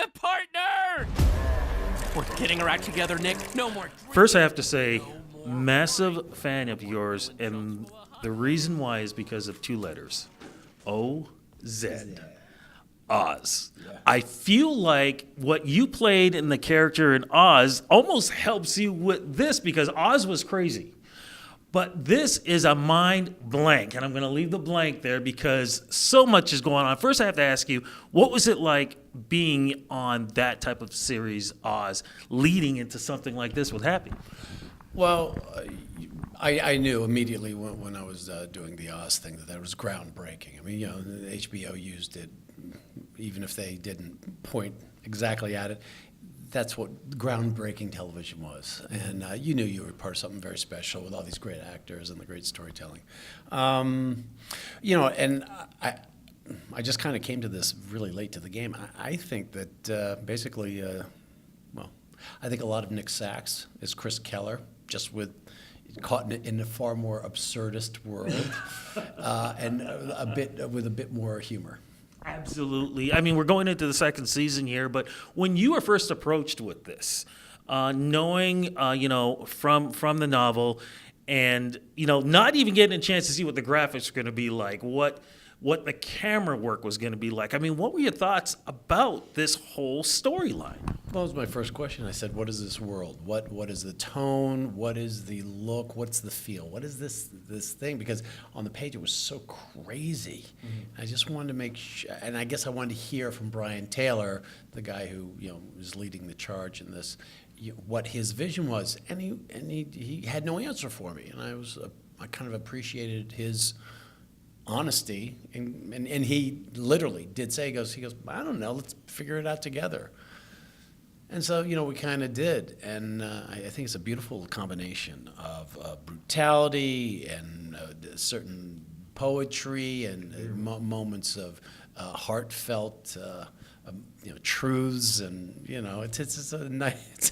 a partner! We're getting our act together, Nick. No more. First, I have to say, massive fan of yours, and the reason why is because of two letters. O-Z. Oz. I feel like what you played in the character in Oz almost helps you with this because Oz was crazy. But this is a mind blank, and I'm going to leave the blank there because so much is going on. First, I have to ask you, what was it like being on that type of series, Oz, leading into something like this with Happy? Well, I knew immediately when I was doing the Oz thing that was groundbreaking. I mean, HBO used it, even if they didn't point exactly at it. That's what groundbreaking television was. And you knew you were part of something very special with all these great actors and the great storytelling. And I just kind of came to this really late to the game. I think that basically, I think a lot of Nick Sachs is Chris Keller, just caught in a far more absurdist world and with a bit more humor. Absolutely. I mean, we're going into the second season here, but when you were first approached with this, knowing, from the novel and, not even getting a chance to see what the graphics are going to be like, what the camera work was going to be like. I mean, what were your thoughts about this whole storyline? Well, that was my first question. I said, what is this world? What is the tone? What is the look? What's the feel? What is this thing? Because on the page it was so crazy. Mm-hmm. I just wanted to make sure, and I guess I wanted to hear from Brian Taylor, the guy who was leading the charge in this, what his vision was, and he had no answer for me, and I kind of appreciated his honesty, and he literally did say, he goes, I don't know, let's figure it out together. And so, we kind of did, and I think it's a beautiful combination of brutality and certain poetry and moments of heartfelt, truths, and it's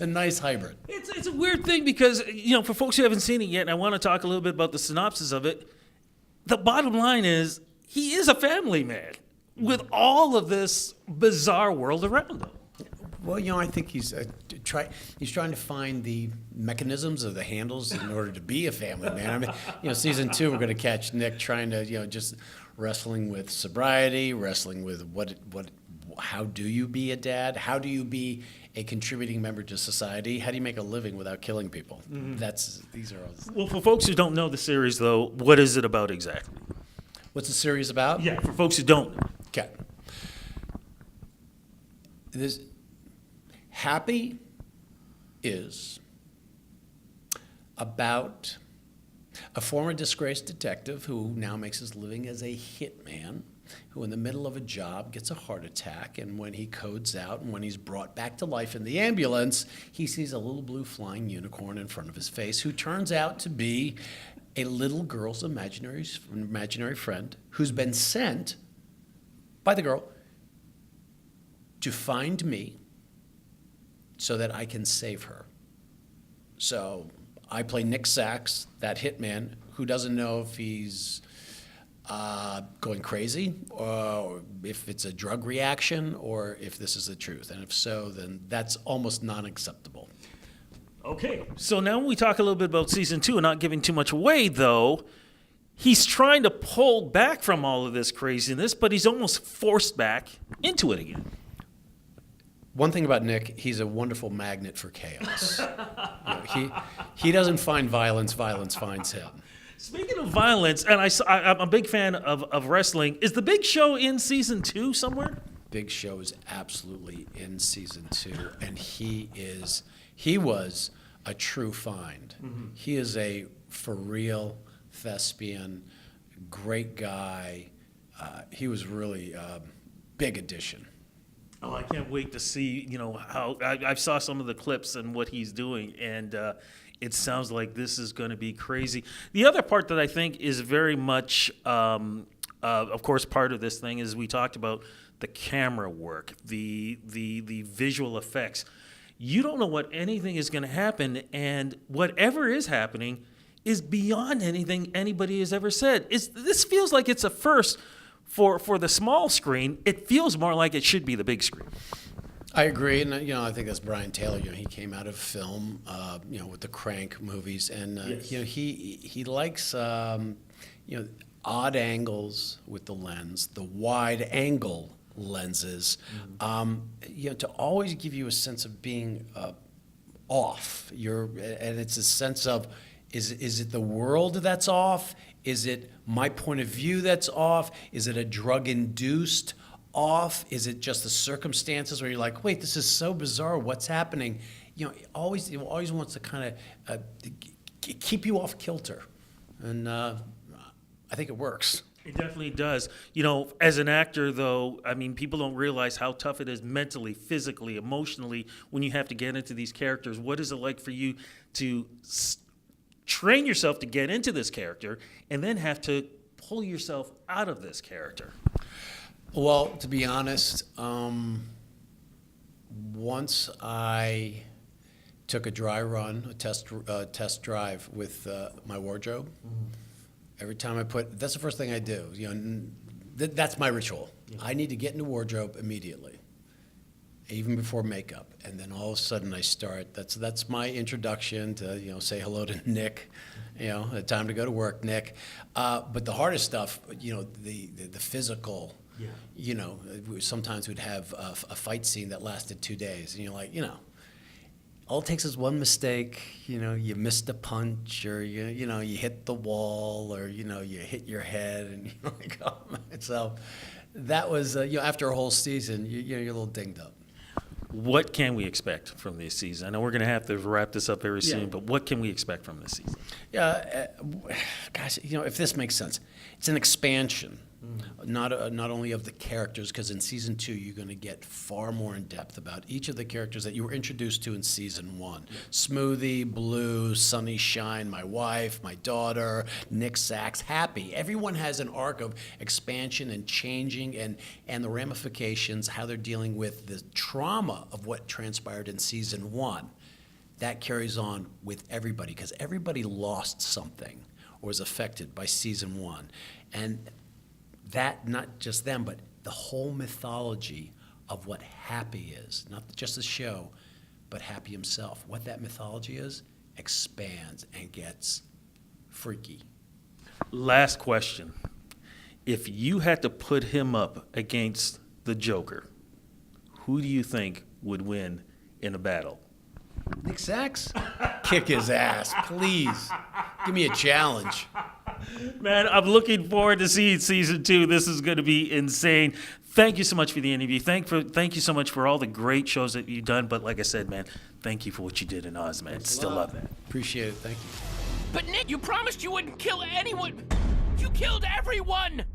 a nice hybrid. It's a weird thing because for folks who haven't seen it yet, and I want to talk a little bit about the synopsis of it. The bottom line is he is a family man with all of this bizarre world around him. Well, I think he's trying to find the mechanisms of the handles in order to be a family man. I mean, season 2 we're going to catch Nick trying to just wrestling with sobriety, wrestling with how do you be a dad? How do you be a contributing member to society? How do you make a living without killing people? Mm-hmm. These are all. Well, for folks who don't know the series, though, what is it about exactly? What's the series about? Yeah, for folks who don't know. Okay. Happy is about a former disgraced detective who now makes his living as a hitman, who in the middle of a job gets a heart attack, and when he codes out and when he's brought back to life in the ambulance, he sees a little blue flying unicorn in front of his face who turns out to be a little girl's imaginary friend who's been sent by the girl to find me so that I can save her. So I play Nick Sachs, that hitman, who doesn't know if he's going crazy, or if it's a drug reaction, or if this is the truth. And if so, then that's almost non-acceptable. Okay, so now when we talk a little bit about season 2, and not giving too much away, though, he's trying to pull back from all of this craziness, but he's almost forced back into it again. One thing about Nick, he's a wonderful magnet for chaos. He doesn't find violence finds him. Speaking of violence, and I'm a big fan of wrestling, is the Big Show in season 2 somewhere? Big Show is absolutely in season 2, and he was a true find. Mm-hmm. He is a for real thespian, great guy. He was really a big addition. Oh, I can't wait to see, how I saw some of the clips and what he's doing, and it sounds like this is going to be crazy. The other part that I think is very much, of course, part of this thing is we talked about the camera work, the visual effects. You don't know what anything is going to happen, and whatever is happening is beyond anything anybody has ever said. This feels like it's a first for the small screen. It feels more like it should be the big screen. I agree, and I think that's Brian Taylor. He came out of film, with the Crank movies, and Yes. he likes odd angles with the lens, the wide angle lenses, to always give you a sense of being off. And it's a sense of is it the world that's off? Is it my point of view that's off? Is it a drug-induced off? Is it just the circumstances where you're like, wait, this is so bizarre. What's happening? It always wants to kind of keep you off kilter, and I think it works. It definitely does. As an actor, though, I mean, people don't realize how tough it is mentally, physically, emotionally when you have to get into these characters. What is it like for you to train yourself to get into this character and then have to pull yourself out of this character? Well, to be honest, once I took a dry run, a test drive with my wardrobe. Every time that's the first thing I do. That's my ritual. Yeah. I need to get into wardrobe immediately, even before makeup, and then all of a sudden I start. That's my introduction to say hello to Nick. Time to go to work, Nick. But the hardest stuff, the physical. Yeah. Sometimes we'd have a fight scene that lasted 2 days, and you're like, all it takes is one mistake. You missed a punch, or you hit the wall, or you hit your head, and you're like, oh man. So that was after a whole season, you're a little dinged up. What can we expect from this season? I know we're going to have to wrap this up very soon, Yeah. but what can we expect from this season? Yeah, gosh, if this makes sense, it's an expansion. Not only of the characters, because in season 2 you're going to get far more in depth about each of the characters that you were introduced to in season 1. Smoothie, Blue, Sunny Shine, my wife, my daughter, Nick Sachs, Happy. Everyone has an arc of expansion and changing, and the ramifications, how they're dealing with the trauma of what transpired in season 1. That carries on with everybody, because everybody lost something or was affected by season 1. And that, not just them, but the whole mythology of what Happy is, not just the show, but Happy himself. What that mythology is expands and gets freaky. Last question. If you had to put him up against the Joker, who do you think would win in a battle? Nick Sachs? Kick his ass, please. Give me a challenge. Man, I'm looking forward to seeing season 2. This is going to be insane. Thank you so much for the interview. Thank you so much for all the great shows that you've done. But like I said, man, thank you for what you did in Oz, man. Still love that. Appreciate it. Thank you. But Nick, you promised you wouldn't kill anyone. You killed everyone.